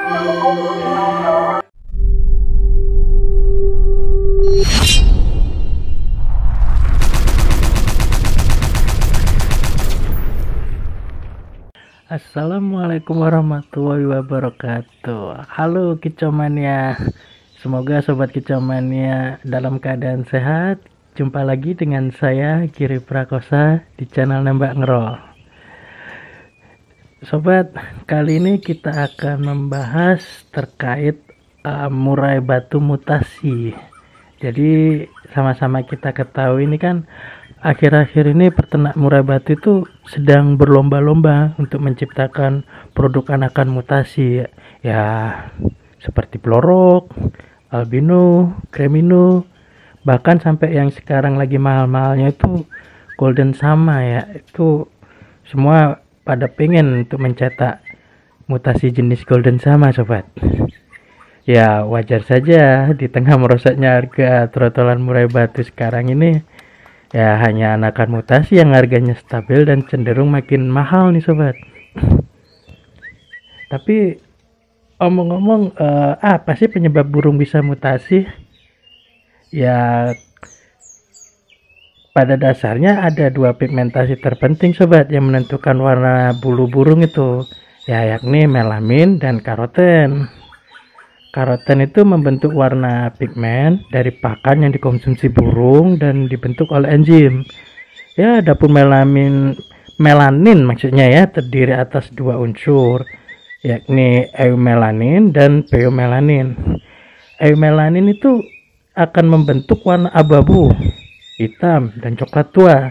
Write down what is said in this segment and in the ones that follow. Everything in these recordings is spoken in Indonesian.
Assalamualaikum warahmatullahi wabarakatuh. Halo Kicomania, semoga sobat Kicomania dalam keadaan sehat. Jumpa lagi dengan saya Giri Prakosa di channel Nembak Ngerol. Sobat, kali ini kita akan membahas terkait murai batu mutasi. Jadi sama-sama kita ketahui ini kan akhir-akhir ini peternak murai batu itu sedang berlomba-lomba untuk menciptakan produk anakan mutasi ya, seperti pelorok, albino, cremino, bahkan sampai yang sekarang lagi mahal-mahalnya itu golden sama ya. Itu semua pada pengen untuk mencetak mutasi jenis golden sama, sobat. Ya wajar saja di tengah merosotnya harga trotolan murai batu sekarang ini. Ya hanya anakan mutasi yang harganya stabil dan cenderung makin mahal nih, sobat. Tapi omong-omong, apa sih penyebab burung bisa mutasi? Ya pada dasarnya ada dua pigmentasi terpenting, sobat, yang menentukan warna bulu burung itu, ya, yakni melamin dan karoten. Karoten itu membentuk warna pigmen dari pakan yang dikonsumsi burung dan dibentuk oleh enzim. Ya, adapun melanin maksudnya ya, terdiri atas dua unsur, yakni eumelanin dan pheomelanin. Eumelanin itu akan membentuk warna abu-abu, hitam, dan coklat tua,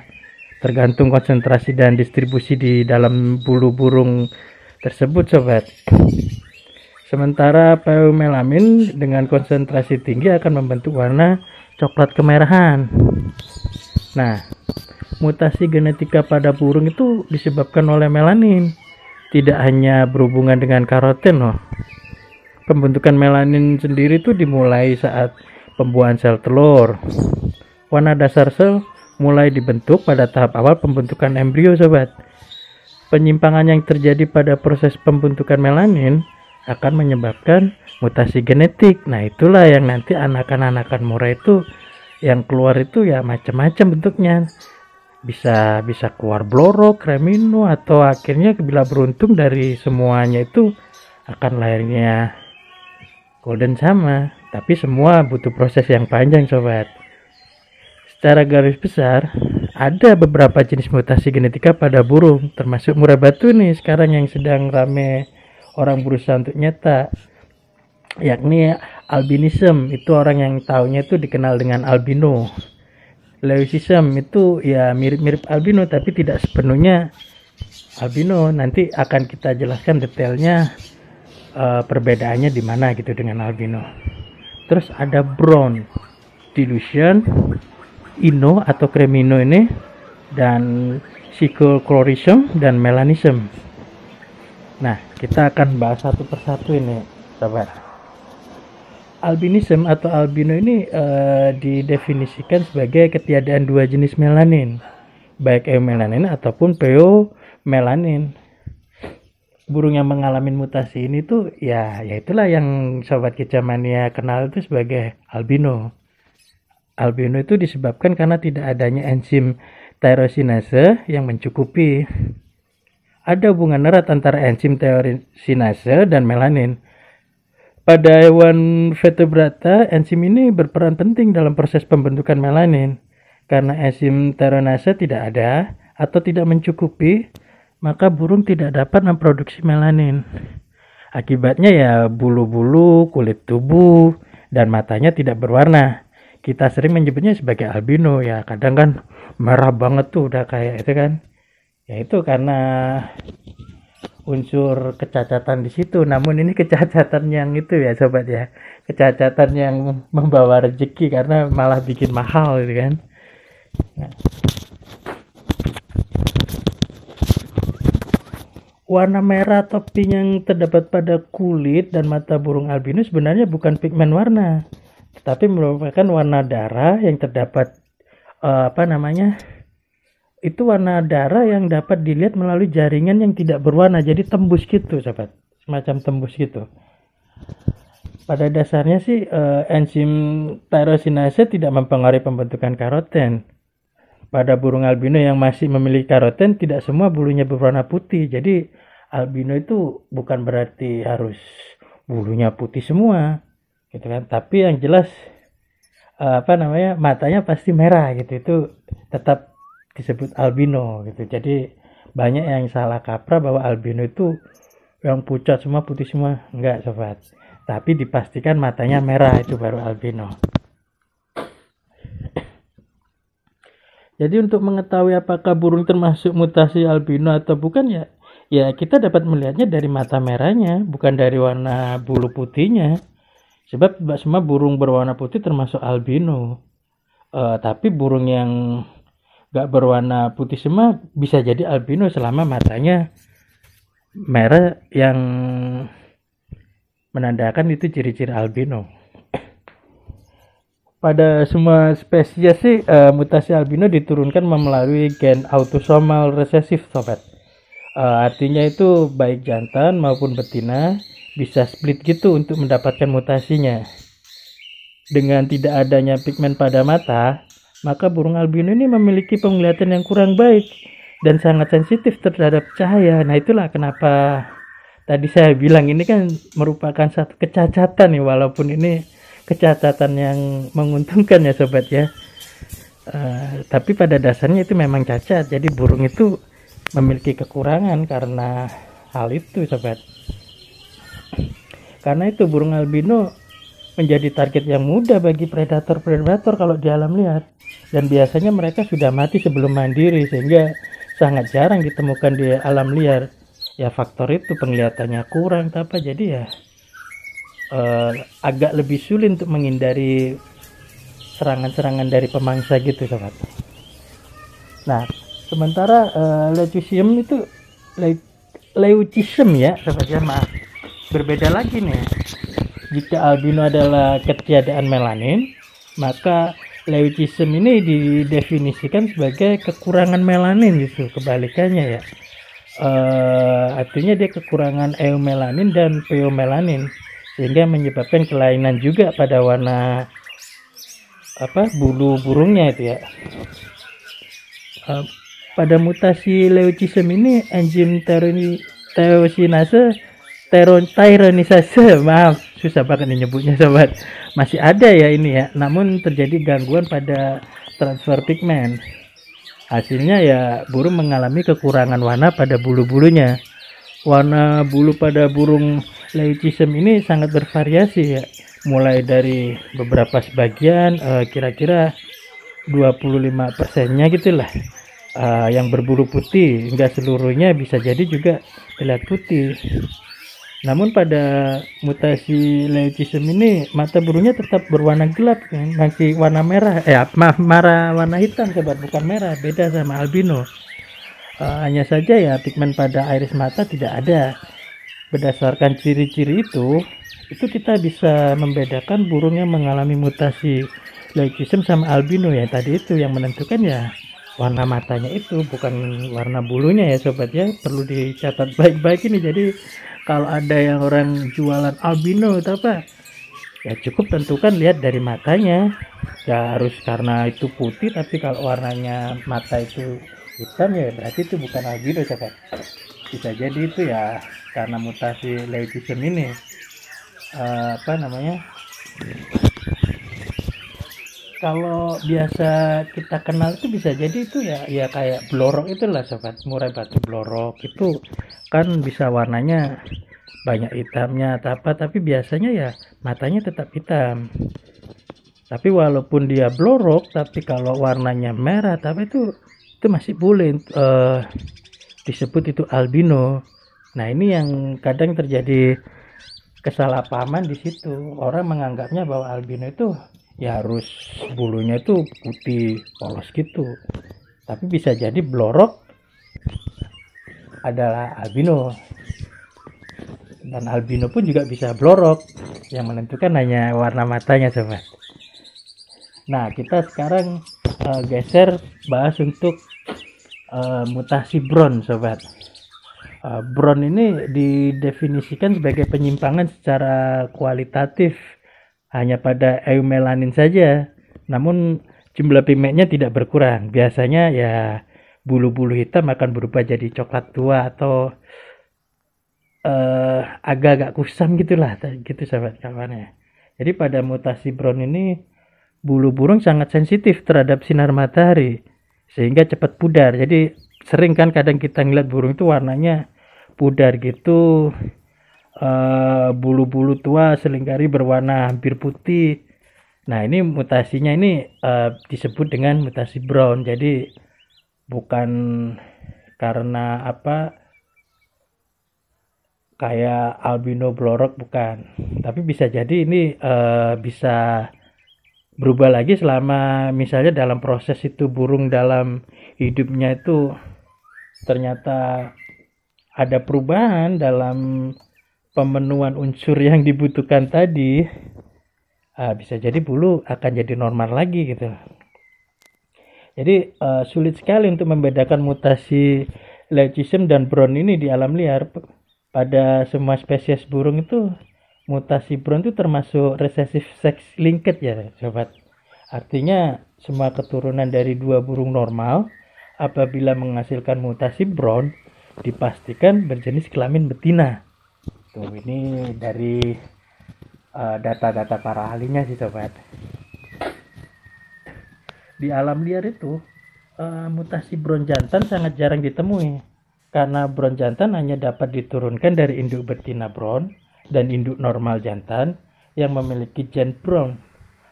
tergantung konsentrasi dan distribusi di dalam bulu burung tersebut, sobat. Sementara pheomelanin dengan konsentrasi tinggi akan membentuk warna coklat kemerahan. Nah, mutasi genetika pada burung itu disebabkan oleh melanin, tidak hanya berhubungan dengan karoten loh. Pembentukan melanin sendiri itu dimulai saat pembuahan sel telur. Warna dasar sel mulai dibentuk pada tahap awal pembentukan embrio, sobat. Penyimpangan yang terjadi pada proses pembentukan melanin akan menyebabkan mutasi genetik. Nah, itulah yang nanti anakan-anakan murai itu yang keluar itu ya macam-macam bentuknya. Bisa keluar blorok, cremino, atau akhirnya bila beruntung dari semuanya itu akan lahirnya golden sama. Tapi semua butuh proses yang panjang, sobat. Secara garis besar, ada beberapa jenis mutasi genetika pada burung, termasuk murai batu nih sekarang yang sedang rame orang berusaha untuk nyetak, yakni albinism. Itu orang yang taunya itu dikenal dengan albino. Leucism itu ya mirip-mirip albino tapi tidak sepenuhnya albino. Nanti akan kita jelaskan detailnya perbedaannya di mana gitu dengan albino. Terus ada brown dilution, ino atau cremino ini, dan cyclochlorism dan melanism. Nah, kita akan bahas satu persatu ini, sobat. Albinism atau albino ini didefinisikan sebagai ketiadaan dua jenis melanin, baik eumelanin ataupun pheomelanin. Burung yang mengalami mutasi ini tuh ya itulah yang sobat Kicomania kenal itu sebagai albino. Albino itu disebabkan karena tidak adanya enzim tyrosinase yang mencukupi. Ada hubungan erat antara enzim tyrosinase dan melanin. Pada hewan vertebrata, enzim ini berperan penting dalam proses pembentukan melanin. Karena enzim tyrosinase tidak ada atau tidak mencukupi, maka burung tidak dapat memproduksi melanin. Akibatnya ya bulu-bulu, kulit tubuh, dan matanya tidak berwarna. Kita sering menyebutnya sebagai albino ya, kadang kan merah banget tuh udah kayak itu kan. Ya itu karena unsur kecacatan di situ. Namun ini kecacatan yang itu ya, sobat ya. Kecacatan yang membawa rezeki karena malah bikin mahal gitu kan. Nah, warna merah topping yang terdapat pada kulit dan mata burung albino sebenarnya bukan pigmen warna, tetapi merupakan warna darah yang terdapat itu warna darah yang dapat dilihat melalui jaringan yang tidak berwarna, jadi tembus gitu, sobat, semacam tembus gitu. Pada dasarnya sih enzim tyrosinase tidak mempengaruhi pembentukan karoten. Pada burung albino yang masih memiliki karoten, tidak semua bulunya berwarna putih. Jadi albino itu bukan berarti harus bulunya putih semua, gitu kan. Tapi yang jelas matanya pasti merah gitu. Itu tetap disebut albino gitu. Jadi banyak yang salah kaprah bahwa albino itu yang pucat semua putih semua. Enggak, sobat. Tapi dipastikan matanya merah, itu baru albino. Jadi untuk mengetahui apakah burung termasuk mutasi albino atau bukan, ya kita dapat melihatnya dari mata merahnya, bukan dari warna bulu putihnya. Sebab semua burung berwarna putih termasuk albino. Tapi burung yang gak berwarna putih semua bisa jadi albino selama matanya merah, yang menandakan itu ciri-ciri albino. Pada semua spesies sih mutasi albino diturunkan melalui gen autosomal resesif, sobat. Artinya itu baik jantan maupun betina bisa split gitu untuk mendapatkan mutasinya. Dengan tidak adanya pigmen pada mata, maka burung albino ini memiliki penglihatan yang kurang baik dan sangat sensitif terhadap cahaya. Nah, itulah kenapa tadi saya bilang ini kan merupakan satu kecacatan nih, walaupun ini kecacatan yang menguntungkan ya sobat ya. Tapi pada dasarnya itu memang cacat. Jadi burung itu memiliki kekurangan karena hal itu, sobat. Karena itu burung albino menjadi target yang mudah bagi predator-predator kalau di alam liar. Dan biasanya mereka sudah mati sebelum mandiri, sehingga sangat jarang ditemukan di alam liar. Ya faktor itu penglihatannya kurang, jadi ya agak lebih sulit untuk menghindari serangan-serangan dari pemangsa gitu, sobat. Nah, sementara leucism itu leucism ya, sobat ya, maaf. Berbeda lagi nih. Jika albino adalah ketiadaan melanin, maka leucism ini didefinisikan sebagai kekurangan melanin gitu, kebalikannya ya. Artinya dia kekurangan eumelanin dan pheomelanin, sehingga menyebabkan kelainan juga pada warna bulu burungnya itu ya. Pada mutasi leucism ini enzim tyrosinase, maaf susah banget nyebutnya, sobat, masih ada ya ini ya, namun terjadi gangguan pada transfer pigmen. Hasilnya ya burung mengalami kekurangan warna pada bulu-bulunya. Warna bulu pada burung leucism ini sangat bervariasi ya, mulai dari beberapa sebagian, kira-kira 25%-nya gitulah yang berbulu putih, hingga seluruhnya bisa jadi juga terlihat putih. Namun pada mutasi leucism ini mata burungnya tetap berwarna gelap kan, masih warna merah, warna hitam, sobat, bukan merah, beda sama albino. Hanya saja ya pigmen pada iris mata tidak ada. Berdasarkan ciri-ciri itu kita bisa membedakan burung yang mengalami mutasi leucism sama albino ya. Tadi itu yang menentukan ya warna matanya itu, bukan warna bulunya ya, sobat ya. Perlu dicatat baik-baik ini. Jadi kalau ada yang orang jualan albino atau apa, ya cukup tentukan lihat dari matanya. Ya harus karena itu putih, tapi kalau warnanya mata itu hitam ya berarti itu bukan albino, sobat. Bisa jadi itu ya karena mutasi leucism ini. Kalau biasa kita kenal itu bisa jadi itu ya kayak blorok itulah, sobat. Murai batu blorok itu kan bisa warnanya banyak hitamnya tapi biasanya ya matanya tetap hitam. Tapi walaupun dia blorok, tapi kalau warnanya merah itu masih boleh disebut itu albino. Nah, ini yang kadang terjadi kesalahpahaman di situ. Orang menganggapnya bahwa albino itu ya harus bulunya itu putih polos gitu, tapi bisa jadi blorok adalah albino, dan albino pun juga bisa blorok. Yang menentukan hanya warna matanya, sobat. Nah, kita sekarang geser bahas untuk mutasi brown, sobat. Brown ini didefinisikan sebagai penyimpangan secara kualitatif hanya pada eumelanin saja, namun jumlah pigmennya tidak berkurang. Biasanya ya bulu-bulu hitam akan berubah jadi coklat tua atau agak-agak kusam gitulah, gitu sahabat kawannya. Jadi pada mutasi brown ini bulu burung sangat sensitif terhadap sinar matahari sehingga cepat pudar. Jadi sering kan kadang kita ngeliat burung itu warnanya pudar gitu, bulu-bulu tua seringkali berwarna hampir putih. Nah ini mutasinya ini disebut dengan mutasi brown. Jadi bukan karena kayak albino blorok, bukan, tapi bisa jadi ini bisa berubah lagi selama misalnya dalam proses itu burung dalam hidupnya itu ternyata ada perubahan dalam pemenuhan unsur yang dibutuhkan tadi, bisa jadi bulu akan jadi normal lagi gitu. Jadi sulit sekali untuk membedakan mutasi leukism dan brown ini di alam liar. Pada semua spesies burung itu mutasi brown itu termasuk recessive sex linked ya sobat. Artinya semua keturunan dari dua burung normal apabila menghasilkan mutasi brown dipastikan berjenis kelamin betina. Tuh ini dari data-data para ahlinya sih sobat. Di alam liar itu mutasi brown jantan sangat jarang ditemui. Karena brown jantan hanya dapat diturunkan dari induk betina brown dan induk normal jantan yang memiliki gen brown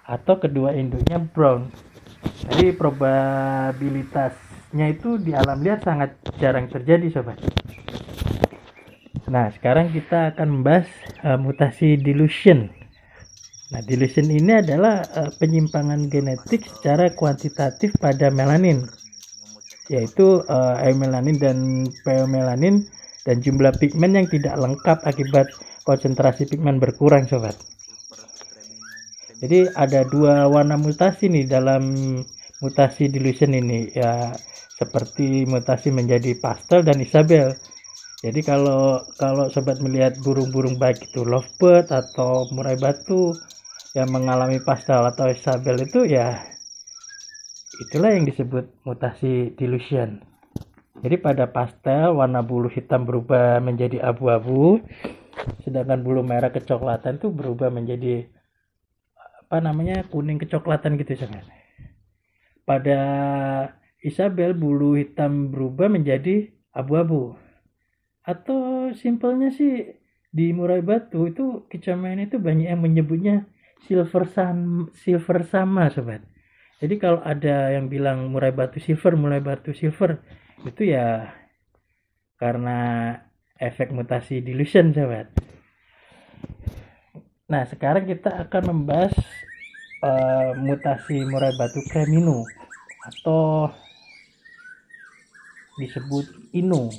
atau kedua induknya brown. Jadi probabilitasnya itu di alam liar sangat jarang terjadi sobat. Nah sekarang kita akan membahas mutasi dilution. Nah dilution ini adalah penyimpangan genetik secara kuantitatif pada melanin, yaitu eumelanin dan pheomelanin, dan jumlah pigmen yang tidak lengkap akibat konsentrasi pigmen berkurang sobat. Jadi ada dua warna mutasi nih dalam mutasi dilution ini ya, seperti mutasi menjadi pastel dan Isabel. Jadi kalau sobat melihat burung-burung baik itu lovebird atau murai batu yang mengalami pastel atau Isabel itu ya itulah yang disebut mutasi dilution. Jadi pada pastel warna bulu hitam berubah menjadi abu-abu, sedangkan bulu merah kecoklatan itu berubah menjadi kuning kecoklatan gitu sebenarnya. Pada Isabel bulu hitam berubah menjadi abu-abu. Atau simpelnya sih di murai batu itu kecaman itu banyak yang menyebutnya silver sama sobat. Jadi kalau ada yang bilang murai batu silver itu ya karena efek mutasi dilution sobat. Nah sekarang kita akan membahas mutasi murai batu cremino atau disebut inu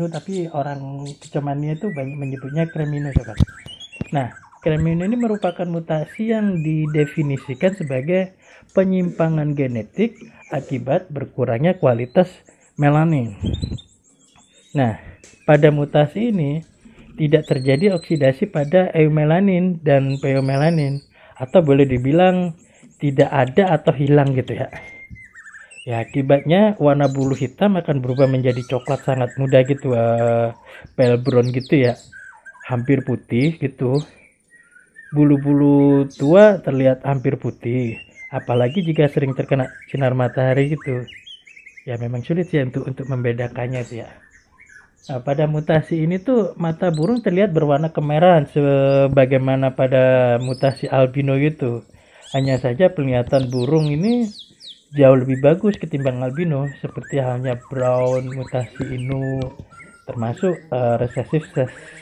tapi orang kecamannya itu banyak menyebutnya cremino sobat. Nah cremino ini merupakan mutasi yang didefinisikan sebagai penyimpangan genetik akibat berkurangnya kualitas melanin. Nah, pada mutasi ini tidak terjadi oksidasi pada eumelanin dan pheomelanin, atau boleh dibilang tidak ada atau hilang gitu ya. Ya, akibatnya warna bulu hitam akan berubah menjadi coklat sangat muda gitu, pale brown gitu ya, hampir putih gitu. Bulu-bulu tua terlihat hampir putih, apalagi jika sering terkena sinar matahari gitu. Ya memang sulit sih untuk membedakannya itu ya. Nah, pada mutasi ini tuh mata burung terlihat berwarna kemerahan sebagaimana pada mutasi albino gitu. Hanya saja penglihatan burung ini jauh lebih bagus ketimbang albino, seperti halnya brown, mutasi inu, termasuk recessive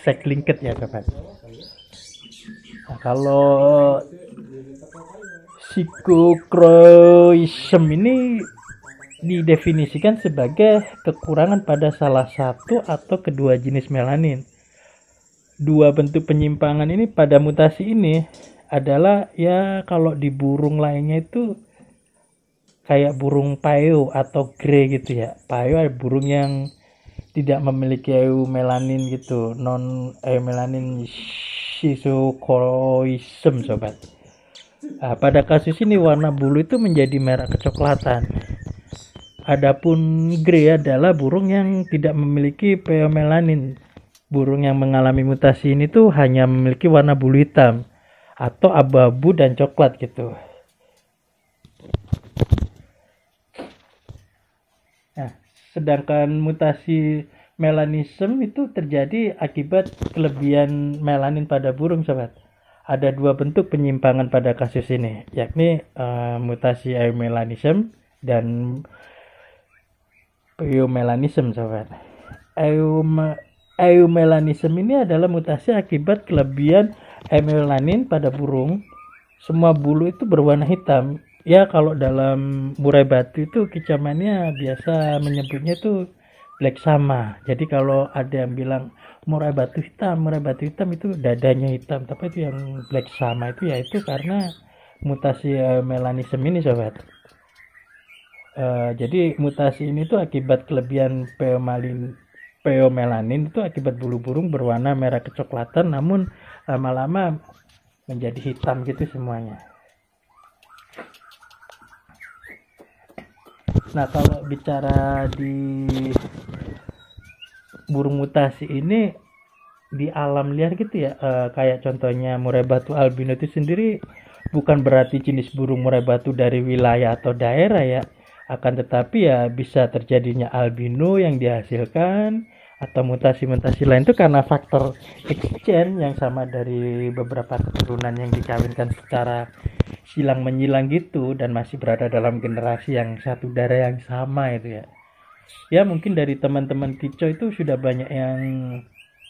sex linked ya sobat. Nah, kalau psikokroism ini didefinisikan sebagai kekurangan pada salah satu atau kedua jenis melanin. Dua bentuk penyimpangan ini pada mutasi ini adalah ya kalau di burung lainnya itu kayak burung peo atau grey gitu ya. Peo adalah burung yang tidak memiliki eumelanin gitu, non eumelanin schistochoroism sobat. Nah, pada kasus ini warna bulu itu menjadi merah kecoklatan. Adapun grey adalah burung yang tidak memiliki pheomelanin. Burung yang mengalami mutasi ini tuh hanya memiliki warna bulu hitam atau abu-abu dan coklat gitu. Nah, sedangkan mutasi melanisme itu terjadi akibat kelebihan melanin pada burung, sobat. Ada dua bentuk penyimpangan pada kasus ini, yakni mutasi eumelanisme dan eumelanisme, sobat. Eumelanisme ini adalah mutasi akibat kelebihan eumelanin pada burung. Semua bulu itu berwarna hitam. Ya, kalau dalam murai batu itu kecamannya biasa menyebutnya itu black sama. Jadi kalau ada yang bilang murai batu hitam itu dadanya hitam, tapi itu yang black sama itu ya itu karena mutasi melanisme ini, sobat. Jadi mutasi ini tuh akibat kelebihan pheomelanin itu akibat bulu burung berwarna merah kecoklatan, namun lama-lama menjadi hitam gitu semuanya. Nah, kalau bicara di burung mutasi ini di alam liar gitu ya, kayak contohnya murai batu albino itu sendiri bukan berarti jenis burung murai batu dari wilayah atau daerah ya, akan tetapi ya bisa terjadinya albino yang dihasilkan atau mutasi-mutasi lain itu karena faktor exchange yang sama dari beberapa keturunan yang dikawinkan secara silang menyilang gitu dan masih berada dalam generasi yang satu darah yang sama itu ya. Ya mungkin dari teman-teman Kico itu sudah banyak yang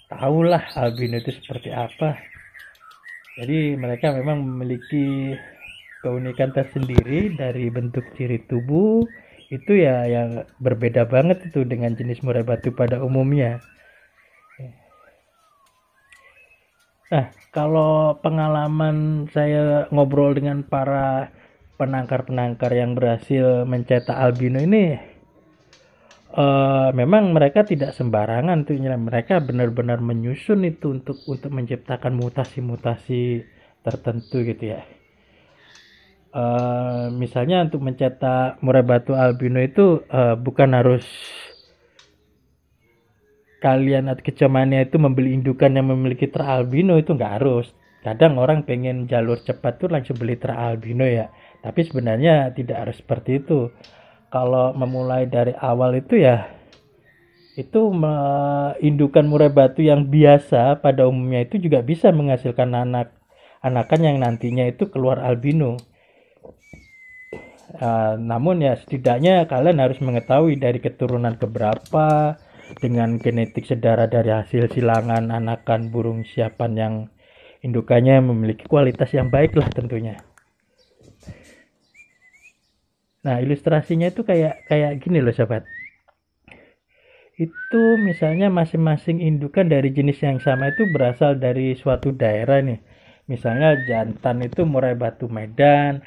tahu lah albino itu seperti apa. Jadi mereka memang memiliki keunikan tersendiri dari bentuk ciri tubuh itu ya yang berbeda banget itu dengan jenis murai batu pada umumnya. Nah, kalau pengalaman saya ngobrol dengan para penangkar-penangkar yang berhasil mencetak albino ini, memang mereka tidak sembarangan tuh, mereka benar-benar menyusun itu untuk menciptakan mutasi-mutasi tertentu gitu ya. Misalnya untuk mencetak murai batu albino itu bukan harus kalian atau kecamannya itu membeli indukan yang memiliki teralbino, itu nggak harus. Kadang orang pengen jalur cepat tuh langsung beli teralbino ya, tapi sebenarnya tidak harus seperti itu. Kalau memulai dari awal itu ya itu indukan murai batu yang biasa pada umumnya itu juga bisa menghasilkan anakan yang nantinya itu keluar albino. Namun ya setidaknya kalian harus mengetahui dari keturunan keberapa dengan genetik sedara dari hasil silangan anakan burung siapan yang indukannya memiliki kualitas yang baik lah tentunya. Nah, ilustrasinya itu kayak gini loh, sobat. Itu misalnya masing-masing indukan dari jenis yang sama itu berasal dari suatu daerah nih. Misalnya jantan itu murai batu Medan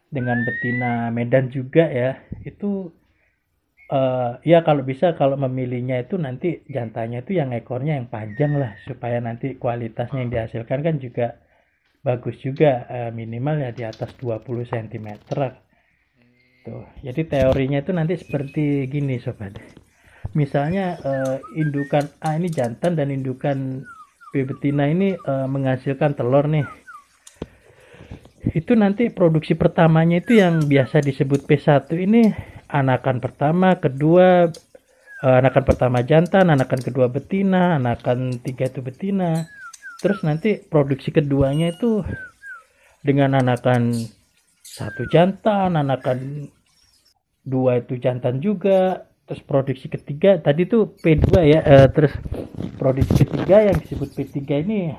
dengan betina Medan juga ya. Itu ya kalau bisa kalau memilihnya itu nanti jantannya itu yang ekornya yang panjang lah supaya nanti kualitasnya yang dihasilkan kan juga bagus juga, minimal ya di atas 20 cm tuh. Jadi teorinya itu nanti seperti gini, sobat. Misalnya indukan A ini jantan dan indukan B betina ini menghasilkan telur nih. Itu nanti produksi pertamanya itu yang biasa disebut P1 ini anakan pertama, kedua anakan pertama jantan, anakan kedua betina, anakan tiga itu betina. Terus nanti produksi keduanya itu dengan anakan satu jantan, anakan dua itu jantan juga. Terus produksi ketiga tadi tuh P2 ya, terus produksi ketiga yang disebut P3 ini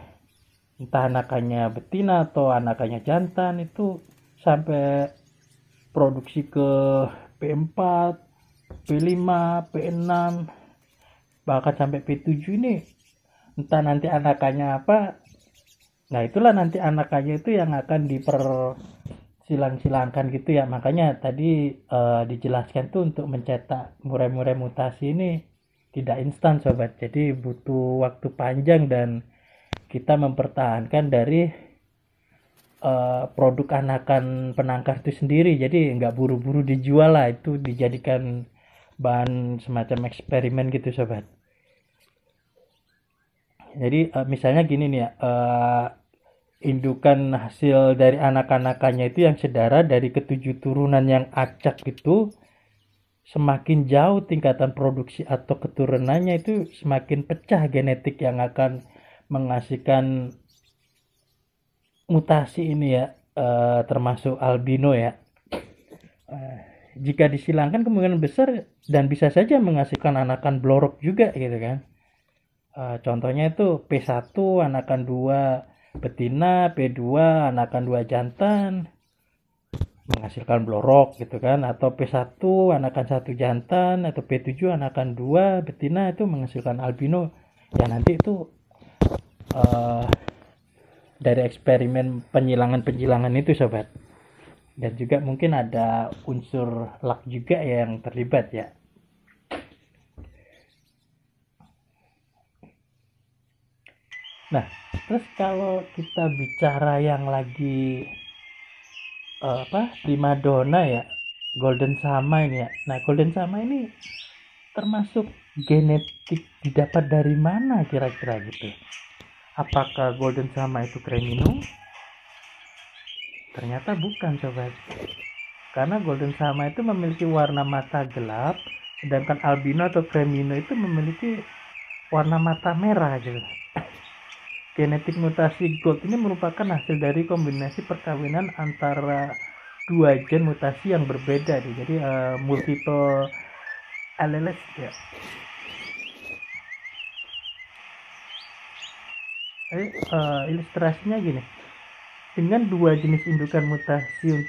entah anakannya betina atau anakannya jantan itu sampai produksi ke P4, P5, P6 bahkan sampai P7 ini entah nanti anakannya apa. Nah itulah nanti anakannya itu yang akan dipersilang-silangkan gitu ya. Makanya tadi dijelaskan tuh untuk mencetak murai-murai mutasi ini tidak instan sobat, jadi butuh waktu panjang dan kita mempertahankan dari produk anakan penangkar itu sendiri, jadi nggak buru-buru dijual lah, itu dijadikan bahan semacam eksperimen gitu sobat. Jadi misalnya gini nih ya, indukan hasil dari anak-anakannya itu yang sedara dari ketujuh turunan yang acak itu, semakin jauh tingkatan produksi atau keturunannya itu semakin pecah genetik yang akan menghasilkan mutasi ini ya, termasuk albino ya. Jika disilangkan kemungkinan besar dan bisa saja menghasilkan anakan blorok juga gitu kan. Contohnya itu P1 anakan 2 betina, P2 anakan 2 jantan menghasilkan blorok gitu kan, atau P1 anakan 1 jantan, atau P7 anakan 2 betina itu menghasilkan albino. Ya nanti itu dari eksperimen penyilangan itu sobat. Dan juga mungkin ada unsur luck juga yang terlibat ya. Nah, terus kalau kita bicara yang lagi primadona ya, golden sama ini ya. Nah, golden sama ini termasuk genetik didapat dari mana kira-kira gitu? Apakah golden sama itu cremino? Ternyata bukan sobat. Karena golden sama itu memiliki warna mata gelap, sedangkan albino atau cremino itu memiliki warna mata merah gitu. Genetik mutasi gold ini merupakan hasil dari kombinasi perkawinan antara dua gen mutasi yang berbeda nih. Jadi multiple alleles ya. Jadi ilustrasinya gini. Dengan dua jenis indukan mutasi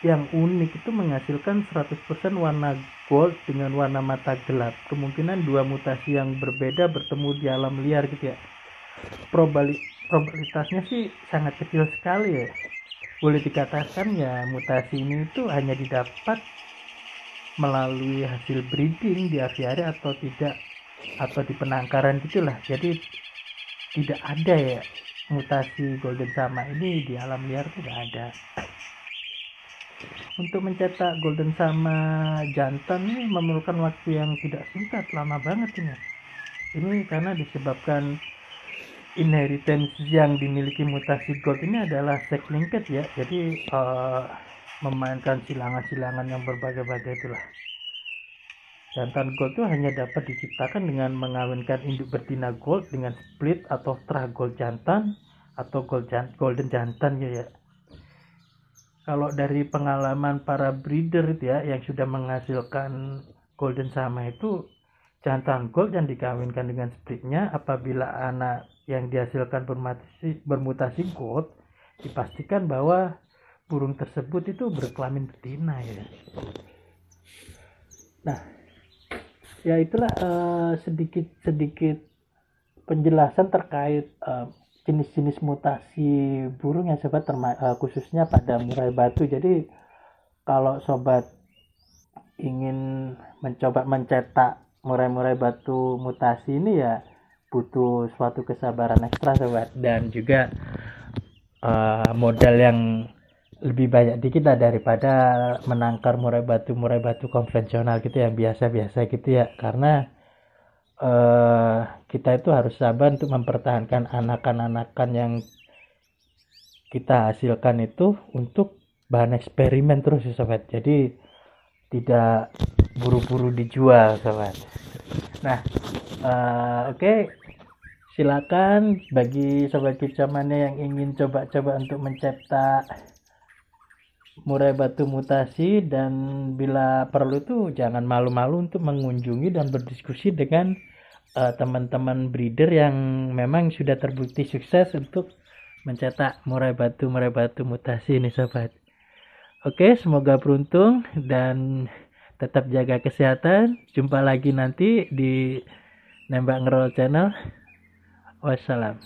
yang unik itu menghasilkan 100% warna gold dengan warna mata gelap. Kemungkinan dua mutasi yang berbeda bertemu di alam liar gitu ya. Probabilitasnya sih sangat kecil sekali ya. Boleh dikatakan ya mutasi ini itu hanya didapat melalui hasil breeding di aviary atau tidak, atau di penangkaran gitulah. Jadi tidak ada ya mutasi golden sama ini di alam liar, tidak ada. Untuk mencetak golden sama jantan ini memerlukan waktu yang tidak singkat, lama banget ini. Ini karena disebabkan inheritance yang dimiliki mutasi gold ini adalah sex linked ya. Jadi memainkan silangan-silangan yang berbagai-bagai itulah. Jantan gold itu hanya dapat diciptakan dengan mengawinkan induk betina gold dengan split atau strah gold jantan atau golden jantan ya. Kalau dari pengalaman para breeder itu ya, yang sudah menghasilkan golden sama itu, jantan gold yang dikawinkan dengan splitnya, apabila anak yang dihasilkan bermutasi gold, dipastikan bahwa burung tersebut itu berkelamin betina ya. Nah, ya itulah sedikit penjelasan terkait jenis-jenis mutasi burung ya sobat, khususnya pada murai batu. Jadi kalau sobat ingin mencoba mencetak murai-murai batu mutasi ini ya butuh suatu kesabaran ekstra sobat, dan juga modal yang lebih banyak dikit lah daripada menangkar murai batu konvensional gitu yang biasa-biasa gitu ya. Karena kita itu harus sabar untuk mempertahankan anakan-anakan yang kita hasilkan itu untuk bahan eksperimen terus ya sobat. Jadi tidak buru-buru dijual sobat. Nah oke. Silakan bagi sobat kicamania yang ingin coba-coba untuk mencetak murai batu mutasi, dan bila perlu itu jangan malu-malu untuk mengunjungi dan berdiskusi dengan teman-teman breeder yang memang sudah terbukti sukses untuk mencetak murai batu mutasi ini sobat. Oke, semoga beruntung dan tetap jaga kesehatan. Jumpa lagi nanti di Nembak Ngerol Channel. Wassalam.